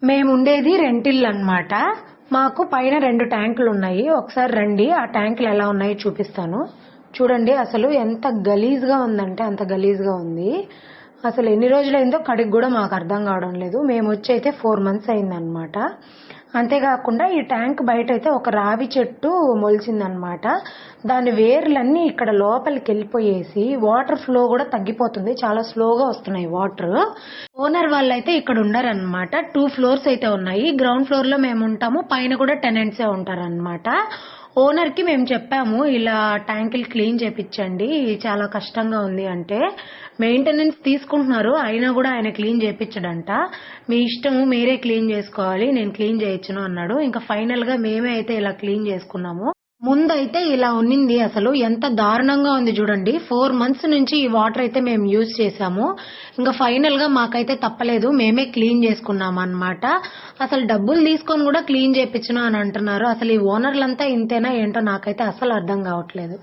మేముండేది రెంటిల్లు అన్నమాట. మాకు పైన 2 ట్యాంకులు ఉన్నాయి. ఒకసారి రండి ఆ ట్యాంకులు ఎలా ఉన్నాయో చూపిస్తాను. చూడండి అసలు ఎంత గలీజ్గా ఉందంటే అంత గలీజ్గా ఉంది. అసలు ఎన్ని రోజులైందో కడిగి కూడా మాకు అర్థం కావడం లేదు. మేము వచ్చి అయితే 4 months అయిందనమాట. అంతేకాకుండా ఈ ట్యాంక్ బయట అయితే ఒక రావి చెట్టు మొలిచిందనమాట. దాని వేర్లన్నీ ఇక్కడ లోపలికి వెళ్ళిపోయేసి వాటర్ ఫ్లో కూడా తగ్గిపోతుంది. చాలా స్లోగా వస్తున్నాయి వాటర్. ఓనర్ వాళ్ళైతే ఇక్కడ ఉండరనమాట. 2 floors అయితే ఉన్నాయి. గ్రౌండ్ ఫ్లోర్ లో మేము ఉంటాము, పైన కూడా టెనెంట్సే ఉంటారనమాట. ఓనర్ కి మేము చెప్పాము ఇలా ట్యాంకులు క్లీన్ చేపించండి, చాలా కష్టంగా ఉంది అంటే. మెయింటెనెన్స్ తీసుకుంటున్నారు అయినా కూడా ఆయన క్లీన్ చేపించడంట. మీ ఇష్టము, మీరే క్లీన్ చేసుకోవాలి, నేను క్లీన్ చేయొచ్చును అన్నాడు. ఇంకా ఫైనల్ గా మేమే అయితే ఇలా క్లీన్ చేసుకున్నాము. ముందైతే ఇలా ఉన్నింది. అసలు ఎంత దారుణంగా ఉంది చూడండి. 4 months నుంచి ఈ వాటర్ అయితే మేము యూజ్ చేసాము. ఇంకా ఫైనల్ గా మాకైతే తప్పలేదు, మేమే క్లీన్ చేసుకున్నాం అన్నమాట. అసలు డబ్బులు తీసుకొని కూడా క్లీన్ చేయించను అని అంటున్నారు. అసలు ఈ ఓనర్లంతా ఇంతేనా ఏంటో నాకైతే అసలు అర్థం కావట్లేదు.